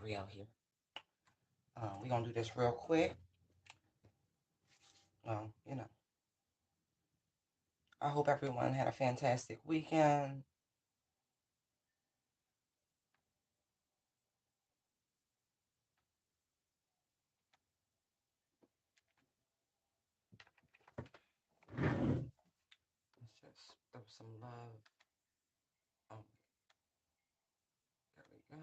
slippery out here. We're going to do this real quick. You know, I hope everyone had a fantastic weekend. Let's just throw some love. Oh, there we go.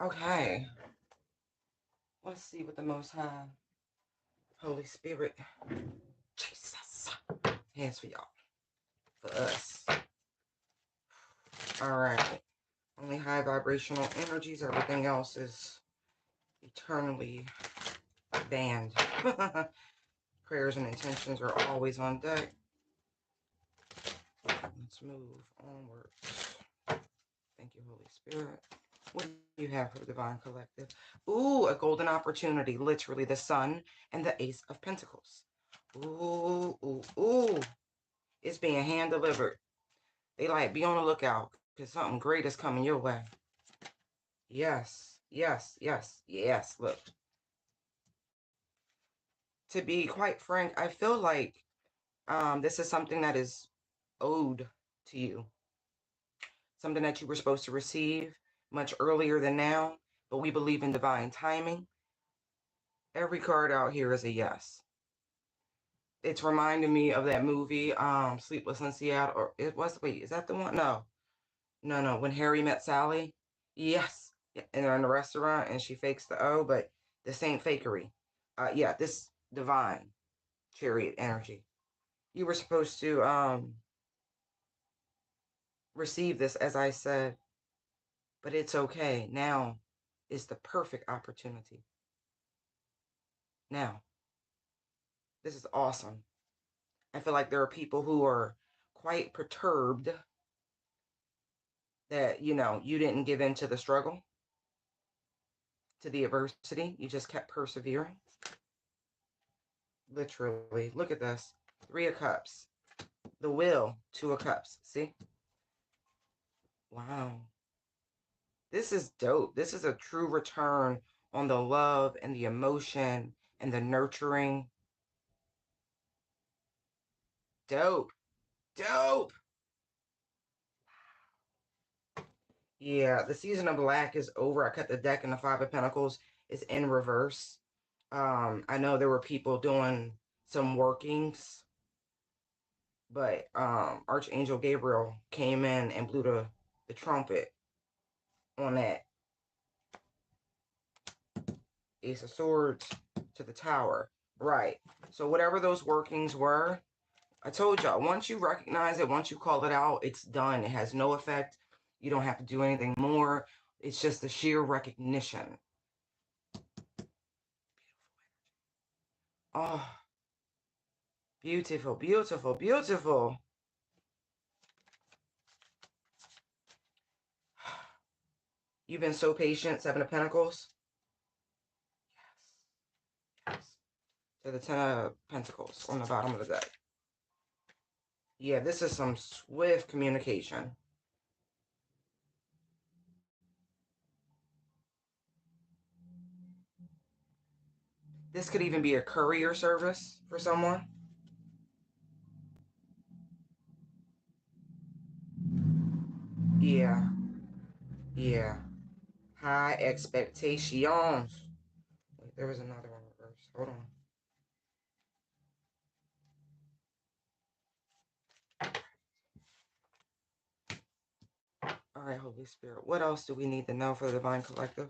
Okay. Let's see what the Most High Holy Spirit, Jesus, has for y'all, for us. All right. Only high vibrational energies. Everything else is eternally banned. Prayers and intentions are always on deck. Let's move onward. Thank you, Holy Spirit. What do you have for the Divine Collective? Ooh, a golden opportunity. Literally the Sun and the Ace of Pentacles. Ooh, ooh, ooh. It's being hand delivered. They like, be on the lookout because something great is coming your way. Yes, yes, yes, yes. Look. To be quite frank, I feel like this is something that is owed to you. Something that you were supposed to receive much earlier than now, but we believe in divine timing. Every card out here is a yes. It's reminding me of that movie, Sleepless in Seattle, or it was, wait, is that the one? No, When Harry Met Sally. Yes. And they're in the restaurant and she fakes the O, but this ain't fakery. Yeah, this divine chariot energy. You were supposed to receive this, as I said, but it's okay. Now is the perfect opportunity. Now, this is awesome. I feel like there are people who are quite perturbed that, you didn't give in to the struggle, to the adversity. You just kept persevering. Literally. Look at this. 3 of Cups. The Will, 2 of Cups. See? Wow. This is dope. This is a true return on the love and the emotion and the nurturing. Dope. Dope. Yeah, the season of black is over. I cut the deck and the 5 of Pentacles is in reverse. I know there were people doing some workings, but Archangel Gabriel came in and blew the trumpet on that Ace of Swords to the Tower. Right. So whatever those workings were, I told y'all, once you recognize it, once you call it out, it's done. It has no effect. You don't have to do anything more. It's just the sheer recognition. Oh, beautiful, beautiful, beautiful. You've been so patient, 7 of Pentacles. Yes. To the 10 of Pentacles on the bottom of the deck. Yeah, this is some swift communication. This could even be a courier service for someone. Yeah. Yeah. High expectations. Wait, there was another one reverse. Hold on. All right, Holy Spirit. What else do we need to know for the Divine Collective?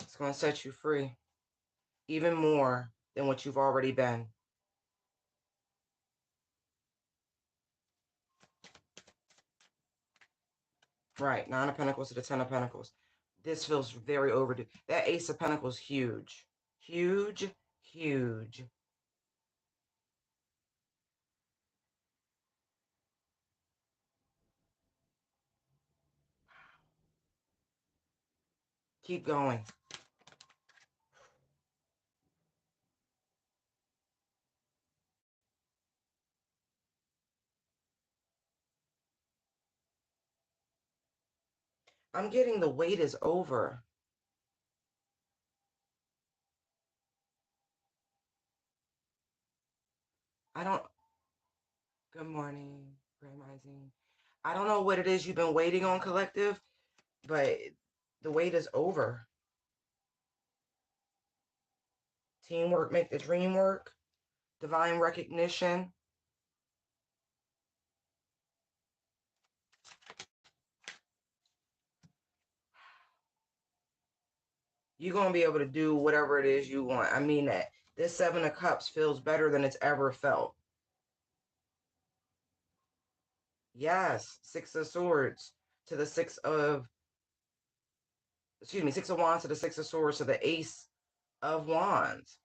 It's going to set you free. Even more than what you've already been. Right. 9 of Pentacles to the 10 of Pentacles. This feels very overdue. That Ace of Pentacles, huge. Huge, huge. Keep going. I'm getting the wait is over. I don't, good morning, Grand Rising. I don't know what it is you've been waiting on, collective, but the wait is over. Teamwork make the dream work. Divine recognition. You're going to be able to do whatever it is you want. I mean that. This Seven of Cups feels better than it's ever felt. Yes, Six of Swords to the Six of Wands to the Six of Swords to the Ace of Wands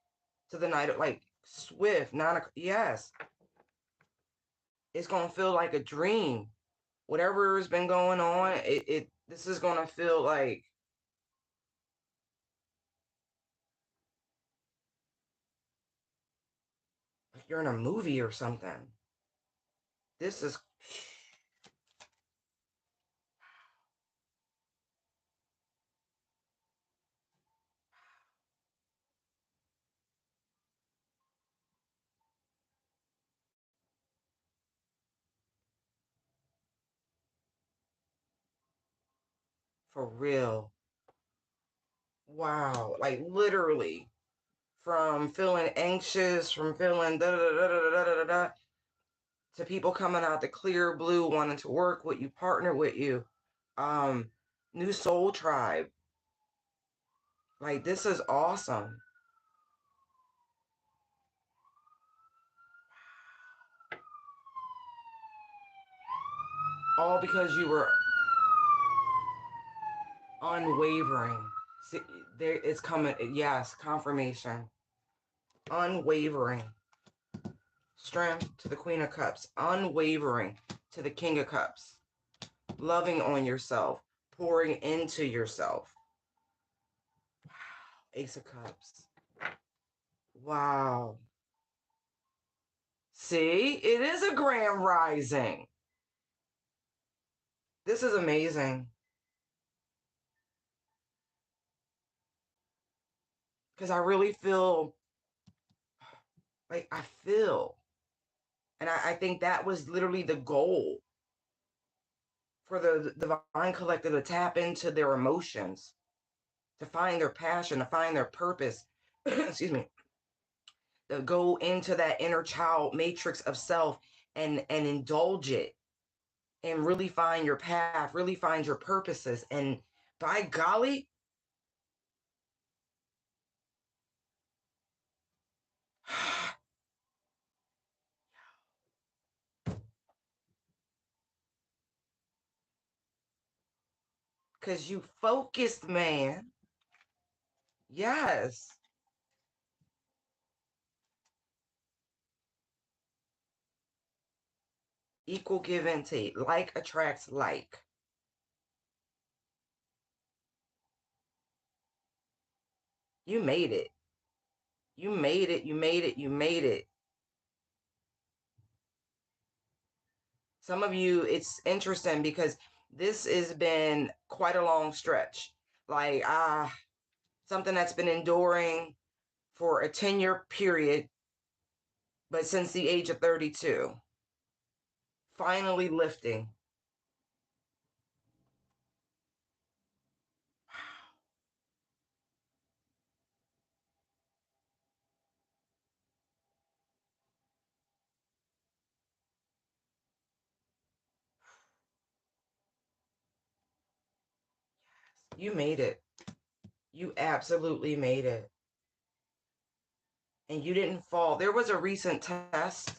to the Knight of, like, swift, yes. It's going to feel like a dream. Whatever has been going on, this is going to feel like you're in a movie or something. This is for real. Wow. Like literally from feeling anxious, from feeling da da da da da da da da to people coming out the clear blue wanting to work with you, partner with you. Um, New soul tribe. Like this is awesome. All because you were unwavering. See, there it's coming. Yes, confirmation. Unwavering. Strength to the Queen of Cups. Unwavering to the King of Cups. Loving on yourself. Pouring into yourself. Ace of Cups. Wow. See, it is a grand rising. This is amazing. Because I really feel like I feel. And I think that was literally the goal for the divine collective to tap into their emotions, to find their passion, to find their purpose. Excuse me. To go into that inner child matrix of self and indulge it and really find your path, really find your purposes. And by golly, because you focused, man. Yes. Equal give and take. Like attracts like. You made it. You made it. You made it. You made it. Some of you, it's interesting because this has been quite a long stretch. Like, something that's been enduring for a 10-year period, but since the age of 32, finally lifting. You made it. You absolutely made it. And you didn't fall. There was a recent test,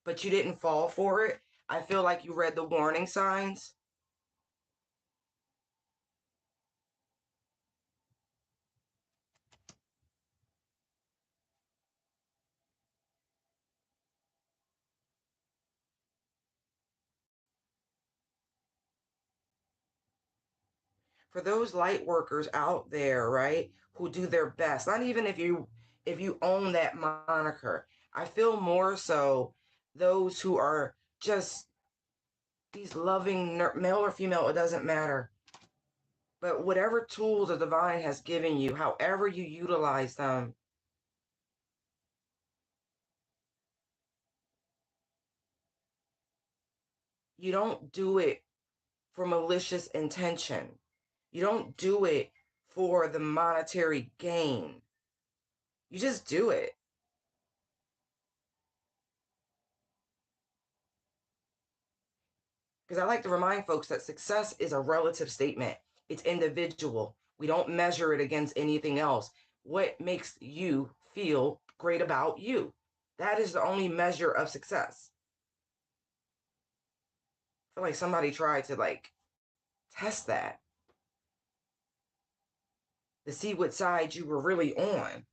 but you didn't fall for it. I feel like you read the warning signs. For those light workers out there, right, who do their best, not even if you own that moniker. I feel more so those who are just these loving male or female, it doesn't matter, But whatever tools the divine has given you, however you utilize them, you don't do it for malicious intention. You don't do it for the monetary gain. You just do it. Because I like to remind folks that success is a relative statement. It's individual. We don't measure it against anything else. What makes you feel great about you? That is the only measure of success. I feel like somebody tried to test that to see what side you were really on.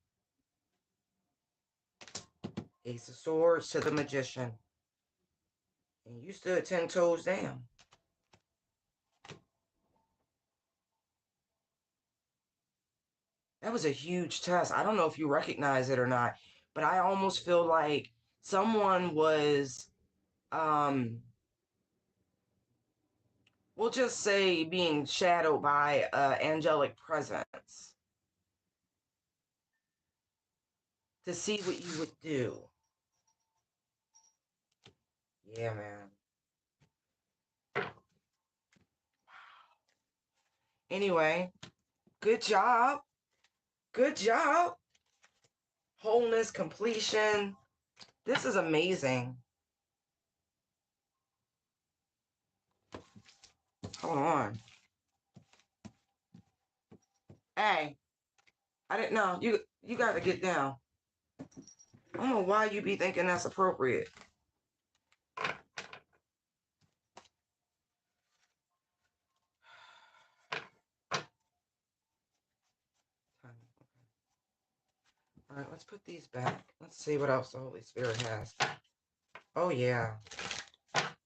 Ace of Swords to the Magician. And you stood 10 toes down. That was a huge test. I don't know if you recognize it or not, but I almost feel like someone was, we'll just say, being shadowed by angelic presence to see what you would do. Yeah, man. Anyway, good job. Good job. Wholeness, completion. This is amazing. Hold on. Hey, I didn't know. You got to get down. I don't know why you be thinking that's appropriate. All right, let's put these back. Let's see what else the Holy Spirit has. Oh, yeah.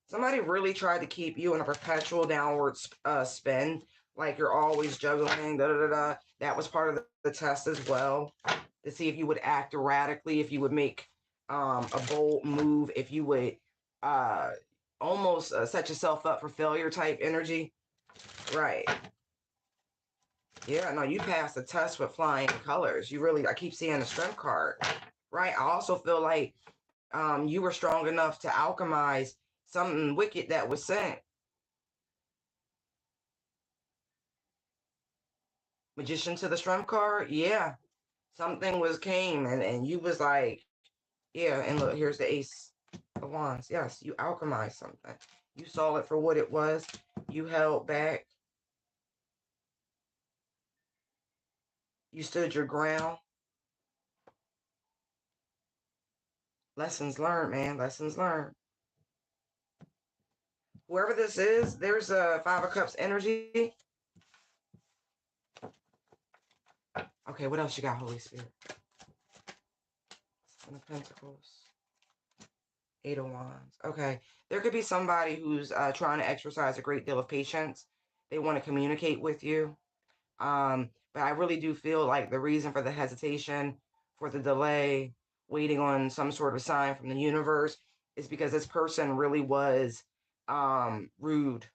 Somebody really tried to keep you in a perpetual downward spin, like you're always juggling, da-da-da-da. That was part of the test as well, to see if you would act erratically, if you would make a bold move, if you would almost set yourself up for failure type energy. Right. Yeah, no, you passed the test with flying colors. You really, I keep seeing the strength card. Right. I also feel like you were strong enough to alchemize something wicked that was sent. Magician to the strength card. Yeah. Something came and you was like, yeah, and look, here's the ace of wands. Yes, you alchemized something. You saw it for what it was. You held back. You stood your ground. Lessons learned, man. Lessons learned. Whoever this is, there's a Five of Cups energy. Okay, what else you got, Holy Spirit? Seven of Pentacles. Eight of Wands. Okay, there could be somebody who's trying to exercise a great deal of patience. They want to communicate with you. But I really do feel like the reason for the hesitation, for the delay, waiting on some sort of sign from the universe, is because this person really was rude.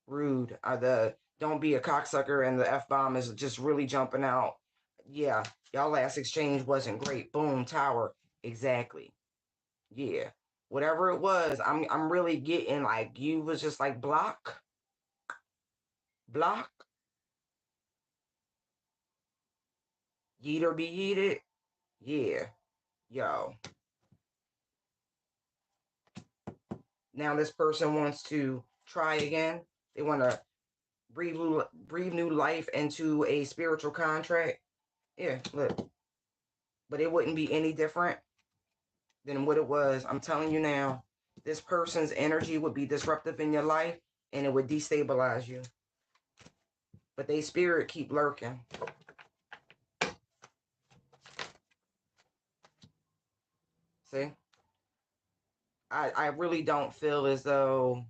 Rude. The don't be a cocksucker and the F-bomb is just really jumping out. Yeah, y'all last exchange wasn't great. Boom, tower. Exactly. Yeah. Whatever it was, I'm really getting like you was just like block, block, yeet or be yeeted. Yeah. Yo. Now this person wants to try again. They want to breathe new life into a spiritual contract. Yeah, look. But it wouldn't be any different than what it was. I'm telling you now, this person's energy would be disruptive in your life and it would destabilize you. But they spirit keep lurking. See? I really don't feel as though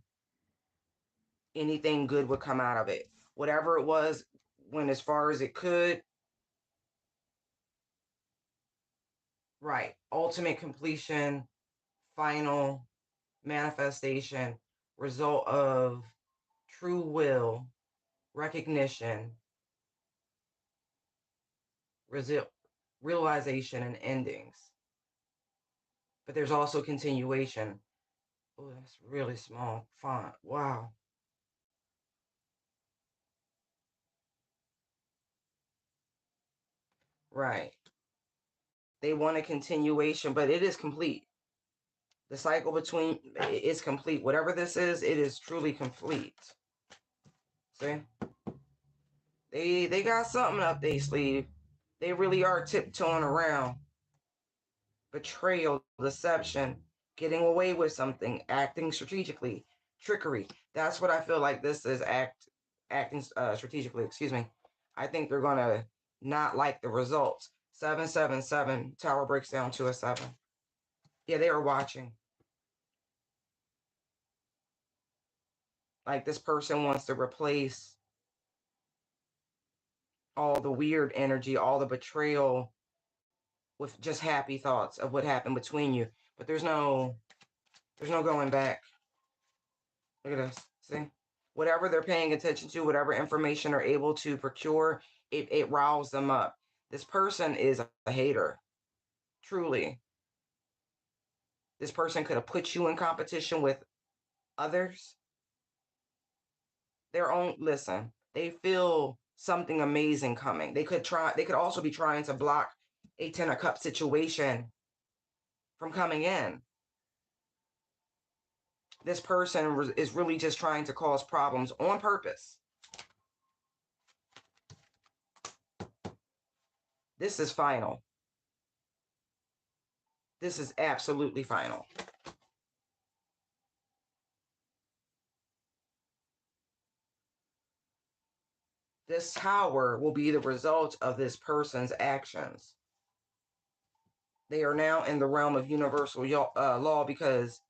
anything good would come out of it. Whatever it was, went as far as it could. Right. Ultimate completion, final manifestation, result of true will, recognition, realization, and endings. But there's also continuation. Oh, that's really small font. Wow. Right. They want a continuation, but it is complete. The cycle between is complete. Whatever this is, it is truly complete. See? They got something up their sleeve. They really are tiptoeing around. Betrayal, deception, getting away with something, acting strategically, trickery. That's what I feel like this is acting strategically, excuse me. I think they're gonna not like the results. 777 tower breaks down to a 7. Yeah, they are watching. Like this person wants to replace all the weird energy, all the betrayal with just happy thoughts of what happened between you. But there's no going back. Look at this. See? Whatever they're paying attention to, whatever information they're able to procure, it riles them up. This person is a hater. Truly. This person could have put you in competition with others. Their own listen, they feel something amazing coming. They could also be trying to block a 10 of cups situation from coming in. This person is really just trying to cause problems on purpose. This is final. This is absolutely final. This tower will be the result of this person's actions. They are now in the realm of universal law because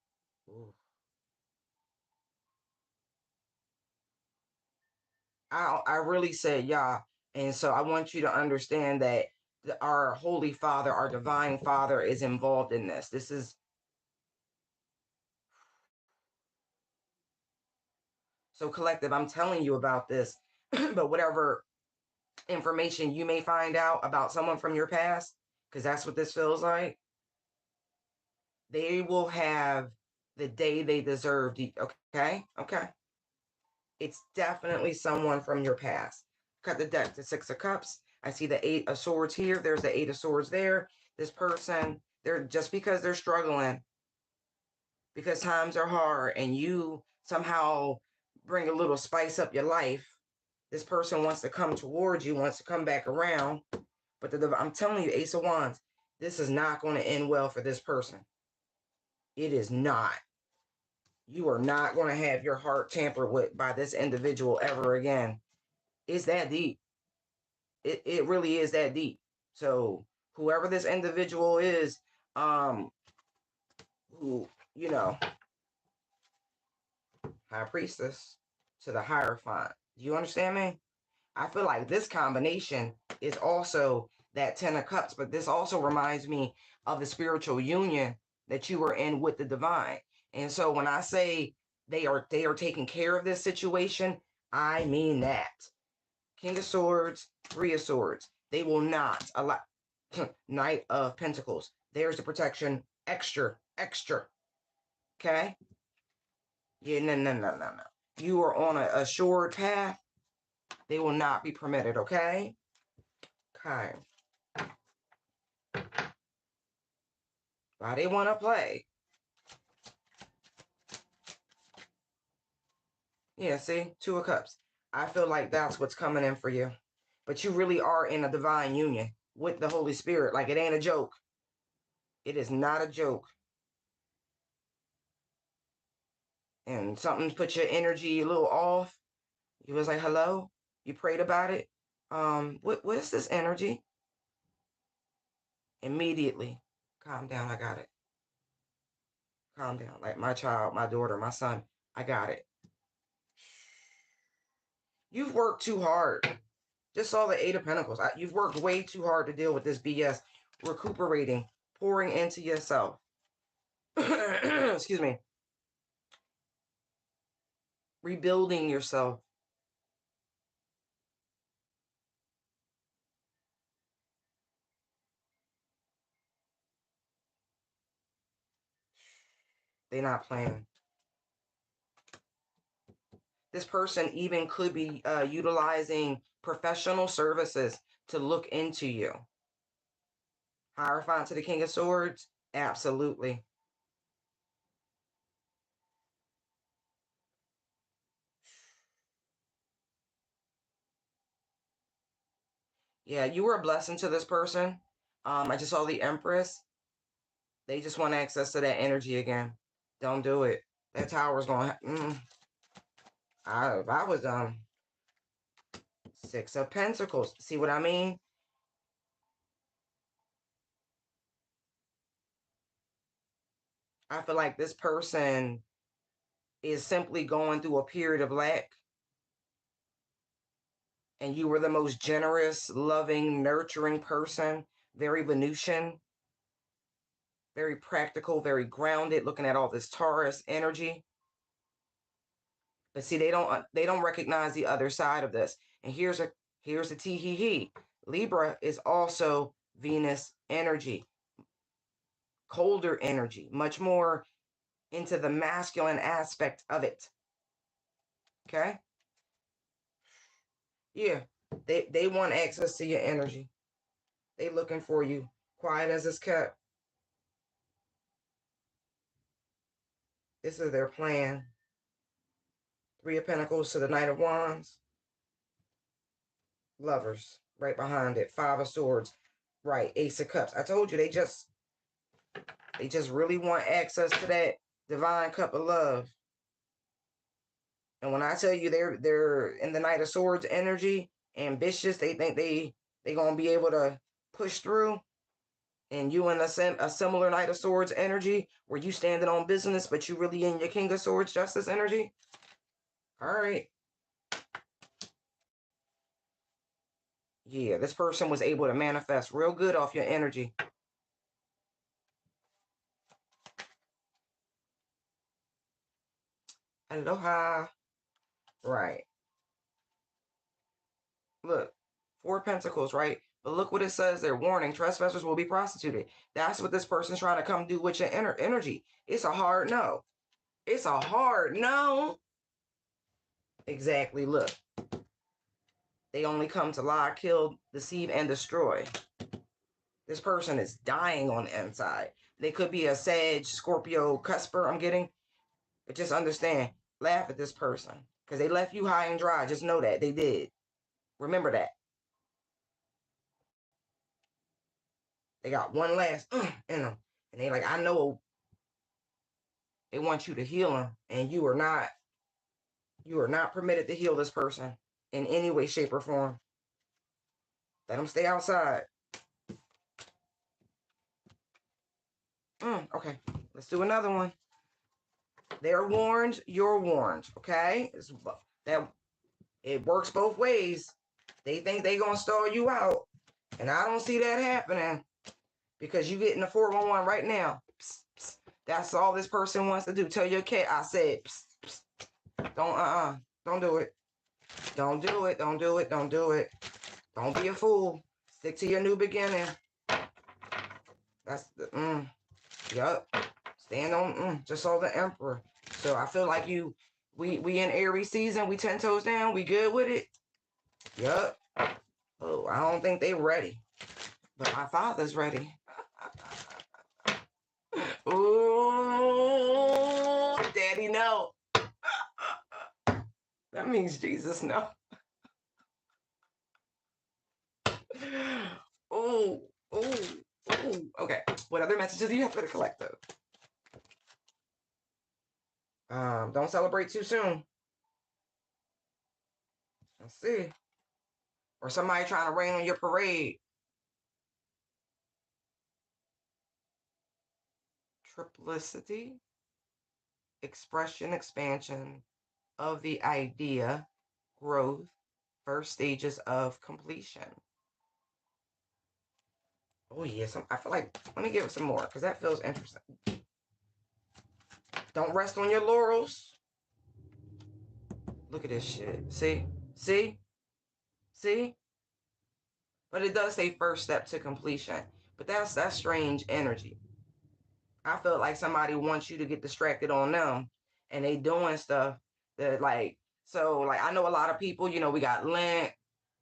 I really said yeah. And so I want you to understand that our Holy Father, our Divine Father is involved in this. This is so collective. I'm telling you about this, but whatever information you may find out about someone from your past, because that's what this feels like, they will have the day they deserve. Okay? Okay. It's definitely someone from your past. Cut the deck to 6 of cups. I see the 8 of swords here. There's the 8 of swords there. This person, they're just because they're struggling, because times are hard, and you somehow bring a little spice up your life. This person wants to come towards you, wants to come back around. But I'm telling you, Ace of Wands, this is not going to end well for this person. It is not. You are not going to have your heart tampered with by this individual ever again. It's that deep. It really is that deep. So whoever this individual is, who, High Priestess to the Hierophant. Do you understand me? I feel like this combination is also that 10 of cups, but this also reminds me of the spiritual union that you were in with the divine. And so when I say they are taking care of this situation, I mean that. King of Swords, 3 of Swords. They will not allow Knight of Pentacles. There's the protection. Extra, extra. Okay? Yeah, no, no, no, no, no. You are on a assured path. They will not be permitted, okay? Okay. Why they want to play? Yeah, see? 2 of Cups. I feel like that's what's coming in for you. But you really are in a divine union with the Holy Spirit. Like, it ain't a joke. It is not a joke. And something put your energy a little off. You was like, hello? You prayed about it? What is this energy? Immediately. Calm down, I got it. Calm down. Like my child, my daughter, my son, I got it. You've worked too hard. Just saw the 8 of Pentacles. You've worked way too hard to deal with this BS. Recuperating, pouring into yourself. Excuse me. Rebuilding yourself. They're not playing. This person even could be utilizing professional services to look into you. Hierophant to the King of Swords? Absolutely. Yeah, you were a blessing to this person. I just saw the Empress. They just want access to that energy again. Don't do it. That tower's going. I was Six of Pentacles. See what I mean? I feel like this person is simply going through a period of lack, and you were the most generous, loving, nurturing person, very Venusian, very practical, very grounded, looking at all this Taurus energy. But see, they don't recognize the other side of this. And here's the tee hee hee. Libra is also Venus energy, colder energy, much more into the masculine aspect of it. Okay? Yeah. They want access to your energy. They looking for you. Quiet as it's kept. This is their plan. Three of Pentacles to the Knight of Wands. Lovers right behind it. Five of Swords. Right. Ace of Cups. I told you they just really want access to that divine cup of love. And when I tell you they're in the Knight of Swords energy, ambitious, they think they gonna be able to push through. And you in a similar Knight of Swords energy, where you standing on business, but you really in your King of Swords justice energy. All right. Yeah, this person was able to manifest real good off your energy. Aloha. Right. Look, Four Pentacles, right? But look what it says there. Warning, trespassers will be prostituted. That's what this person's trying to come do with your energy. It's a hard no. It's a hard no. Exactly. Look, they only come to lie, kill, deceive, and destroy. This person is dying on the inside. They could be a Sag, Scorpio, Cusper, I'm getting. But just understand, laugh at this person. Because they left you high and dry. Just know that. They did. Remember that. They got one last in them. And they like, I know they want you to heal them. And you are not permitted to heal this person in any way, shape, or form. Let them stay outside. Okay, let's do another one. They're warned, you're warned. Okay, that it works both ways. They think they gonna stall you out, and I don't see that happening, because you getting the 411 right now. Psst, psst. That's all this person wants to do. Tell your cat I said, psst, psst. Don't do it. Don't do it. Don't do it. Don't do it. Don't be a fool. Stick to your new beginning. That's the yup. Stand on just saw the Emperor. So I feel like we in Aries season, we 10 toes down, we good with it. Yup. Oh, I don't think they ready. But my father's ready. Ooh, Daddy, no. That means Jesus, no. Ooh, ooh, ooh. Okay. What other messages do you have for the collective? Don't celebrate too soon. Let's see. Or somebody trying to rain on your parade. Triplicity, expression, expansion of the idea, growth, first stages of completion. Oh, yes. I feel like, let me give it some more, because that feels interesting. Don't rest on your laurels. Look at this shit. See? See? See? But it does say first step to completion. But that's strange energy. I feel like somebody wants you to get distracted on them, and they doing stuff that like, so like I know a lot of people, you know, we got Lent,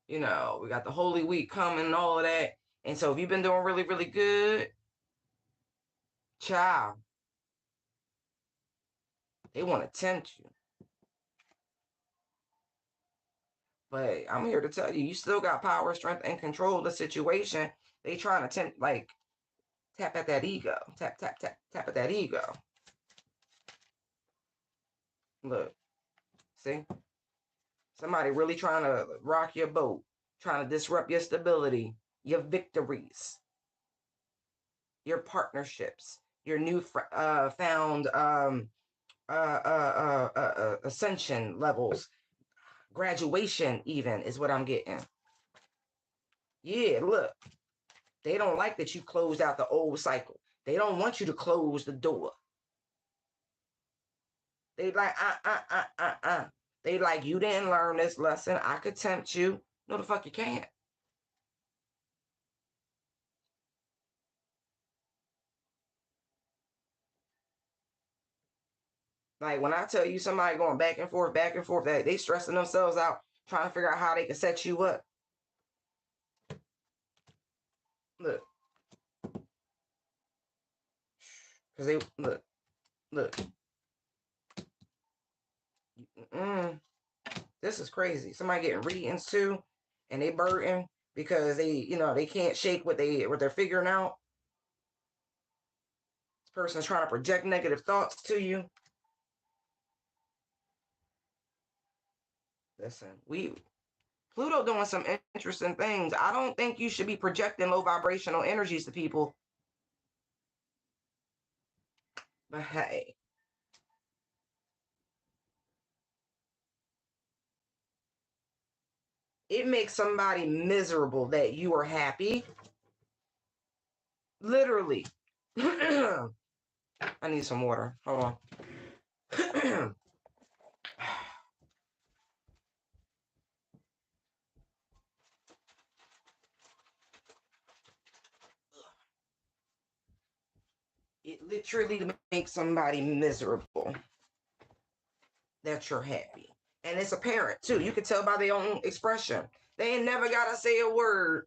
you know, we got the Holy Week coming and all of that. And so if you've been doing really, really good, child, they want to tempt you. But I'm here to tell you, you still got power, strength, and control of the situation. They trying to tempt, like, tap at that ego. Tap, tap, tap, tap at that ego. Look, see? Somebody really trying to rock your boat, trying to disrupt your stability, your victories, your partnerships, your new found ascension levels, graduation even is what I'm getting. Yeah, look, they don't like that you closed out the old cycle. They don't want you to close the door. They like, They like, you didn't learn this lesson. I could tempt you. No, the fuck you can't. Like when I tell you somebody going back and forth, that they stressing themselves out trying to figure out how they can set you up. Look, because they look. This is crazy. Somebody getting readings too, and they burden because they, you know, they can't shake what they're figuring out. This person's trying to project negative thoughts to you. Listen, Pluto doing some interesting things. I don't think you should be projecting low vibrational energies to people. But hey, it makes somebody miserable that you are happy. Literally. I need some water. Hold on. It literally makes somebody miserable that you're happy. And it's apparent too. You can tell by their own expression. They ain't never gotta say a word.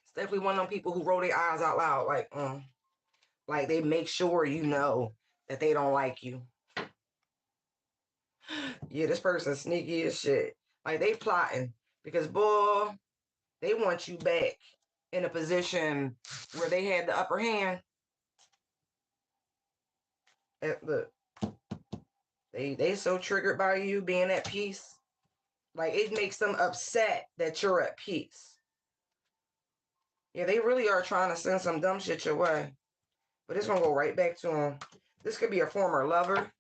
It's definitely one of them people who roll their eyes out loud, like they make sure you know that they don't like you. Yeah, this person's sneaky as shit. Like they plotting because boy, they want you back in a position where they had the upper hand. And look, they so triggered by you being at peace. Like it makes them upset that you're at peace. Yeah, they really are trying to send some dumb shit your way. But it's gonna go right back to them. This could be a former lover.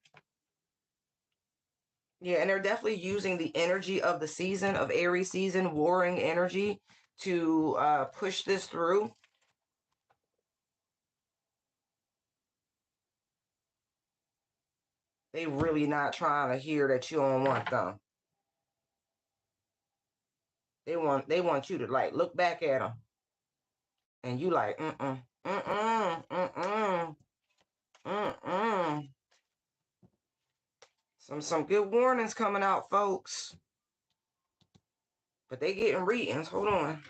Yeah, and they're definitely using the energy of the season, of Aries season, warring energy, to push this through. They really not trying to hear that you don't want them. They want you to like look back at them, and you like mm. Some good warnings coming out, folks. But they getting readings. Hold on.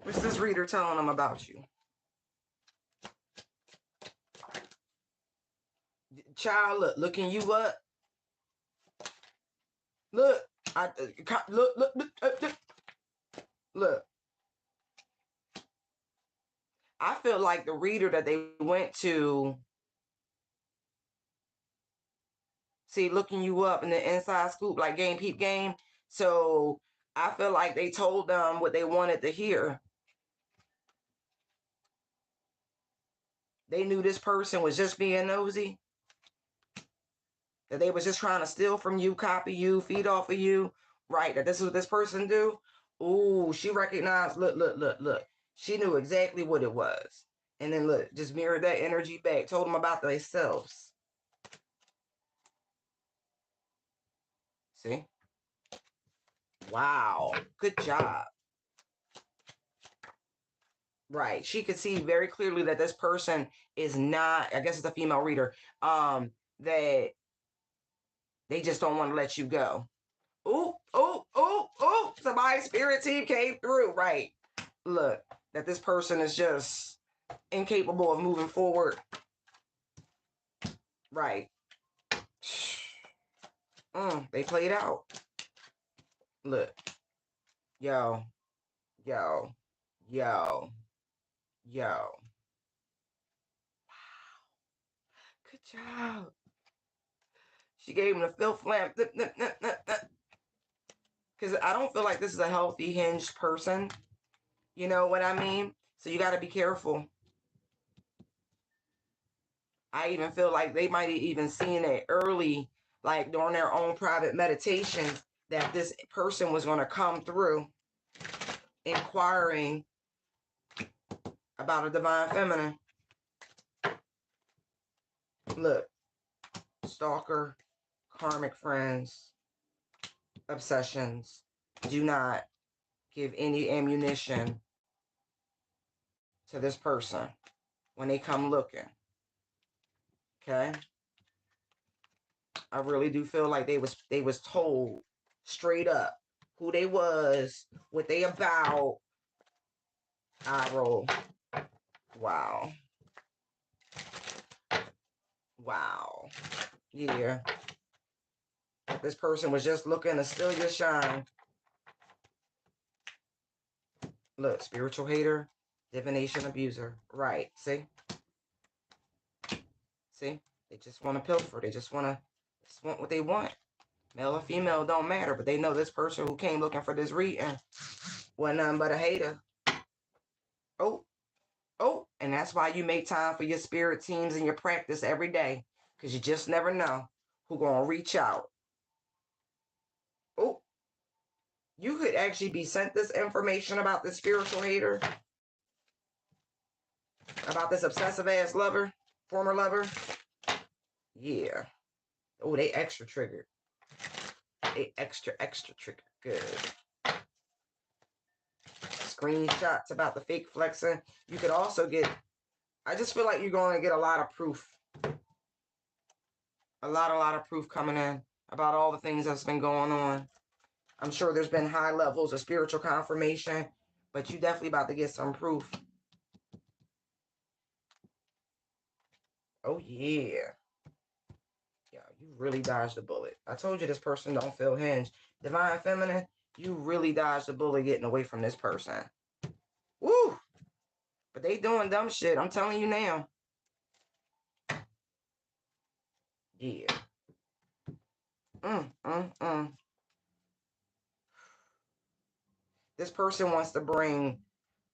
What's this reader telling them about you? Child, looking you up. Look, look. I feel like the reader that they went to, see, looking you up in the inside scoop, like Game Peep Game. So I feel like they told them what they wanted to hear. They knew this person was just being nosy, that they was just trying to steal from you, copy you, feed off of you. Right, that this is what this person do. Ooh, she recognized, look. She knew exactly what it was. And then look, just mirrored that energy back, told them about themselves. See? Wow, good job. Right. She could see very clearly that this person is not, I guess it's a female reader, that they just don't want to let you go. Ooh, ooh, ooh, ooh. Somebody's spirit team came through. Right. Look, that this person is just incapable of moving forward. Right. They played out. Look. Yo. Yo. Yo. Yo. Good job. She gave him the filth lamp. Because I don't feel like this is a healthy, hinged person. You know what I mean? So you got to be careful. I even feel like they might have even seen it early, like during their own private meditation, that this person was going to come through inquiring about a divine feminine. Look, stalker, karmic friends, obsessions. Do not give any ammunition to this person when they come looking. Okay? I really do feel like they was told straight up who they was, what they about. I roll. Wow. Wow. Yeah. This person was just looking to steal your shine. Look, spiritual hater, divination abuser. Right. See? See? They just want to pilfer. They just want what they want. Male or female don't matter, but they know this person who came looking for this reading wasn't nothing but a hater. Oh, and that's why you make time for your spirit teams and your practice every day, because you just never know who's going to reach out. Oh, you could actually be sent this information about this spiritual hater, about this obsessive ass lover, former lover. Yeah. Oh, they extra triggered. They extra triggered. Good. Screenshots about the fake flexing. You could also get, I just feel like you're going to get a lot of proof. A lot of proof coming in about all the things that's been going on. I'm sure there's been high levels of spiritual confirmation, but you definitely about to get some proof. Oh, yeah. Yeah, you really dodged the bullet. I told you this person don't feel hinged. Divine Feminine, you really dodged the bullet getting away from this person. Woo! But they doing dumb shit. I'm telling you now. Yeah. This person wants to bring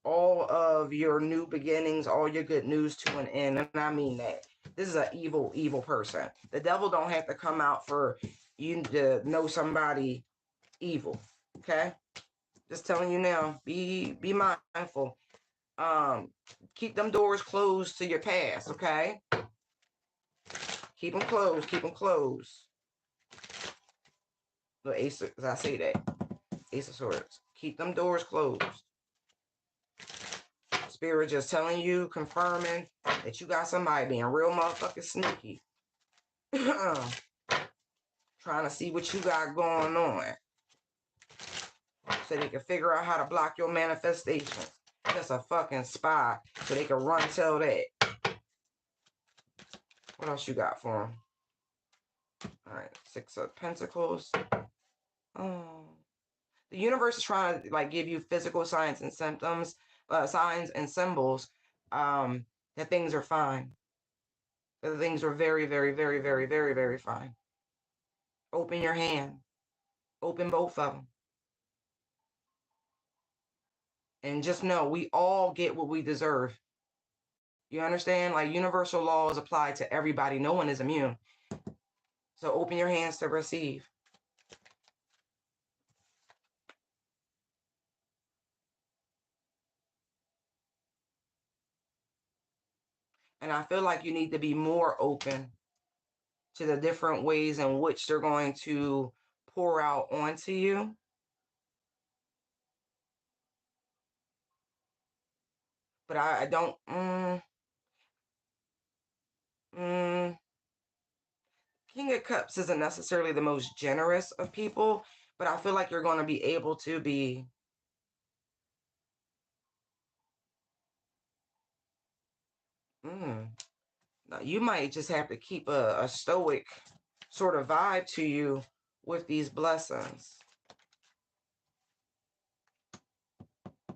all of your new beginnings, all your good news to an end. And I mean that. This is an evil, evil person. The devil don't have to come out for you to know somebody evil. Okay? Just telling you now. Be mindful. Keep them doors closed to your past, okay? Keep them closed. Keep them closed. The ace, as I say that. Ace of Swords. Keep them doors closed. Spirit just telling you, confirming that you got somebody being real motherfucking sneaky. Trying to see what you got going on. So they can figure out how to block your manifestations. Just a fucking spy. So they can run tell that. What else you got for them? Alright, Six of Pentacles. Oh. The universe is trying to like give you physical signs and symptoms, signs and symbols that things are fine. That things are very, very, very, very, very, very fine. Open your hand. Open both of them. And just know we all get what we deserve. You understand? Like universal laws apply to everybody. No one is immune. So open your hands to receive. And I feel like you need to be more open to the different ways in which they're going to pour out onto you. but I don't. Mm, King of Cups isn't necessarily the most generous of people, but I feel like you're going to be able to be. Mm, Now, you might just have to keep a stoic sort of vibe to you with these blessings.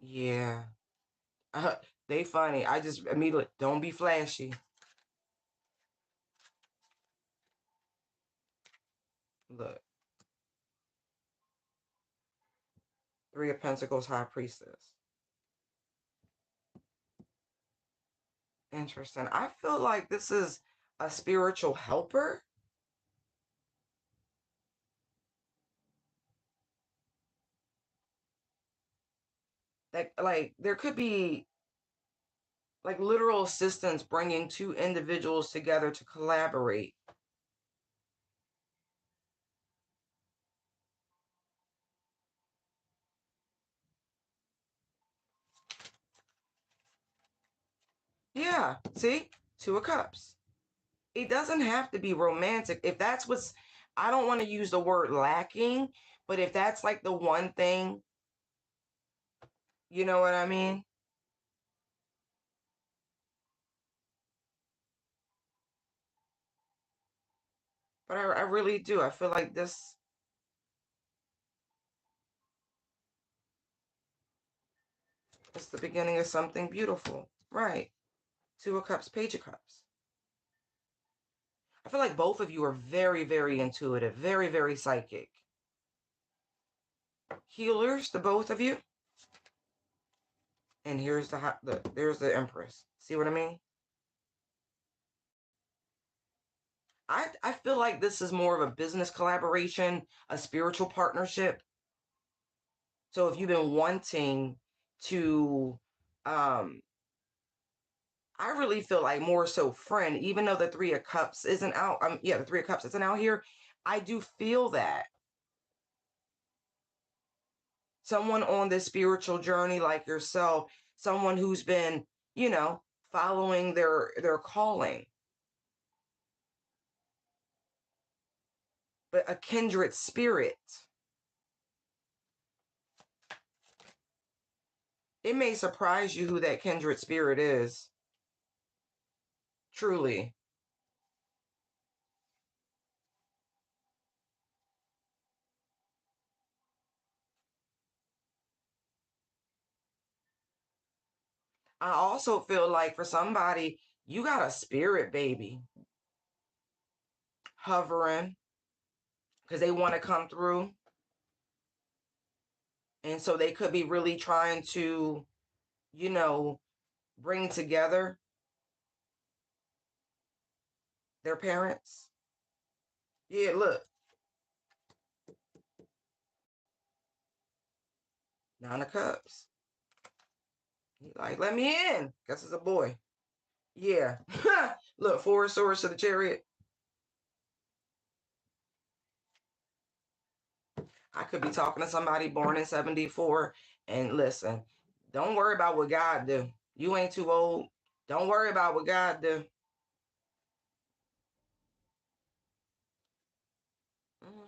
Yeah. Uh, they funny. I just immediately don't be flashy. Look, Three of Pentacles, High Priestess. Interesting. I feel like this is a spiritual helper. Like there could be like literal assistance bringing two individuals together to collaborate. Yeah, see? Two of Cups. It doesn't have to be romantic. If that's what's, I don't want to use the word lacking, but if that's like the one thing, you know what I mean? But I really do. I feel like this is the beginning of something beautiful. Right. Two of Cups, Page of Cups. I feel like both of you are very, very intuitive, very, very psychic. Healers, the both of you. And here's there's the Empress. See what I mean? I feel like this is more of a business collaboration, a spiritual partnership. So if you've been wanting to, um, I really feel like more so friend, even though the Three of Cups isn't out. Yeah, the Three of Cups isn't out here. I do feel that someone on this spiritual journey like yourself, someone who's been, you know, following their calling, but a kindred spirit. It may surprise you who that kindred spirit is. Truly. I also feel like for somebody, you got a spirit baby hovering because they want to come through. And so they could be really trying to, you know, bring together their parents. Yeah, look, Nine of Cups. He like, let me in. Guess it's a boy. Yeah. Look, Four of Swords to the Chariot. I could be talking to somebody born in 74. And listen, don't worry about what God do. You ain't too old. Don't worry about what God do.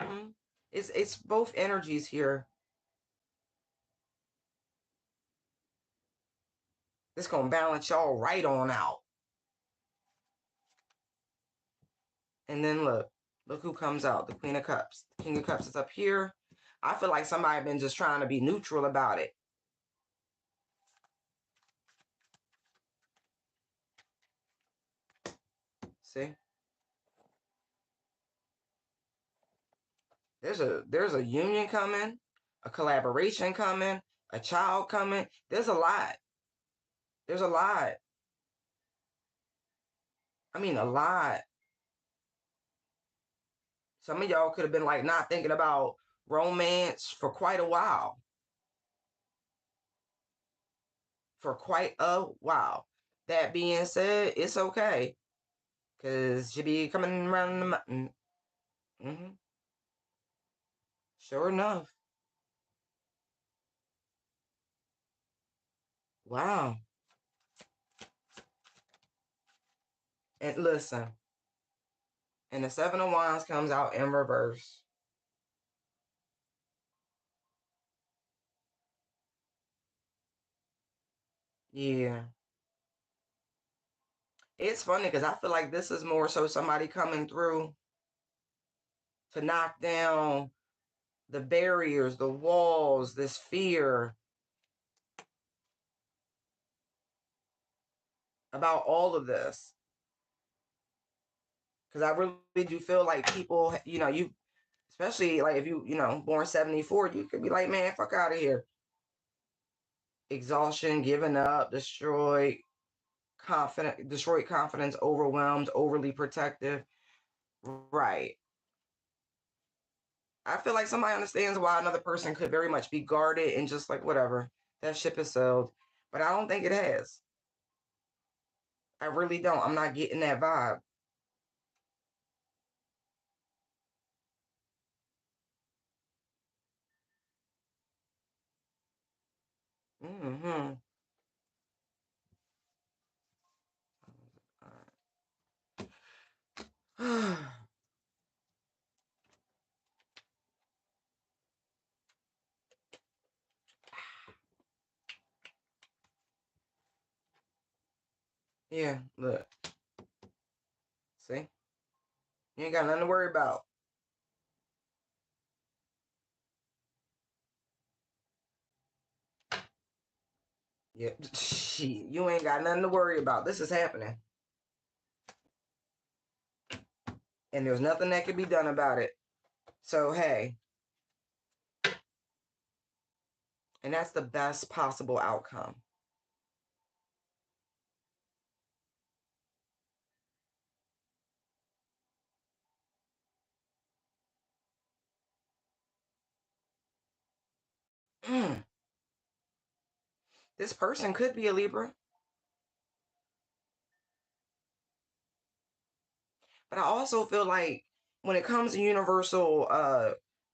hmm it's both energies here. It's gonna balance y'all right on out. And then look who comes out. The Queen of Cups. The King of Cups is up here. I feel like somebody been just trying to be neutral about it. See, there's a union coming, a collaboration coming, a child coming. There's a lot. There's a lot. I mean, a lot. Some of y'all could have been like not thinking about romance for quite a while. For quite a while. That being said, it's okay because you be coming around the mountain. Sure enough. Wow. And listen, and the Seven of Wands comes out in reverse. Yeah. It's funny because I feel like this is more so somebody coming through to knock down the barriers, the walls, this fear about all of this. Because I really do feel like people, you, especially like if you, born 74, you could be like, man, fuck out of here. Exhaustion, giving up, destroyed confidence, overwhelmed, overly protective. Right. I feel like somebody understands why another person could very much be guarded and just like, whatever, that ship is sailed. But I don't think it has. I really don't. I'm not getting that vibe. Mm-hmm. Yeah, look. See? You ain't got nothing to worry about. Yeah. Shit, you ain't got nothing to worry about. This is happening. And there's nothing that can be done about it. So, hey. And that's the best possible outcome. This person could be a Libra. But I also feel like when it comes to universal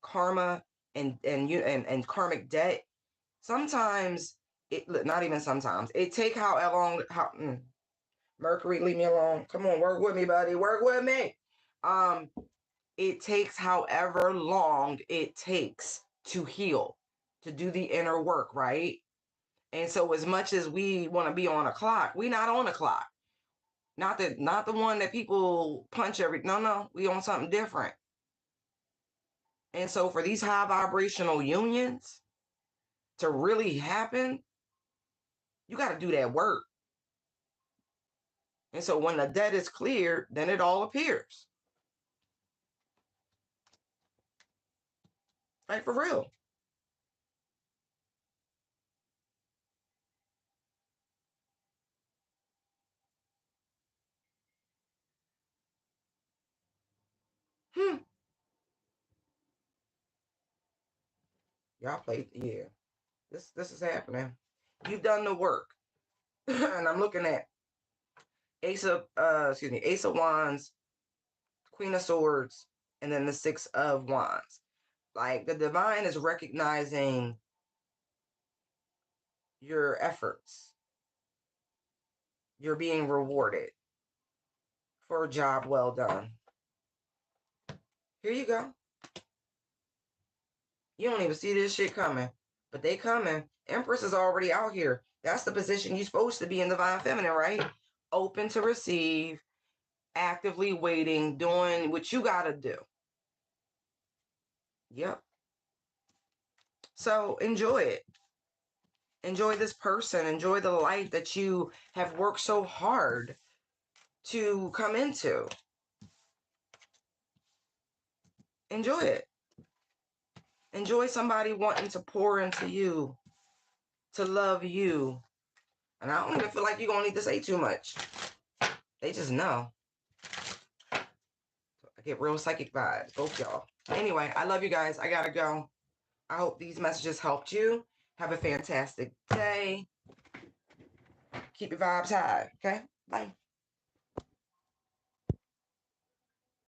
karma and karmic debt, sometimes not even sometimes it take how long Mercury, leave me alone. Come on, work with me, buddy. Work with me. Um, it takes however long it takes to heal, to do the inner work, right? And so as much as we want to be on a clock, we not on a clock. Not the one that people punch every no, we on something different. And so for these high vibrational unions to really happen, you got to do that work. And so when the debt is cleared, then it all appears. Like for real. Hmm. Y'all played, yeah. This is happening. You've done the work. And I'm looking at Ace of Wands, Queen of Swords, and then the Six of Wands. Like the divine is recognizing your efforts. You're being rewarded for a job well done. Here you go. You don't even see this shit coming, but they coming. Empress is already out here. That's the position you're supposed to be in divine feminine, right? Open to receive, actively waiting, doing what you gotta do. Yep. So enjoy it. Enjoy this person. Enjoy the life that you have worked so hard to come into. Enjoy it. Enjoy somebody wanting to pour into you, to love you. And I don't even feel like you're going to need to say too much. They just know. I get real psychic vibes, both y'all. Anyway, I love you guys. I got to go. I hope these messages helped you. Have a fantastic day. Keep your vibes high, okay? Bye.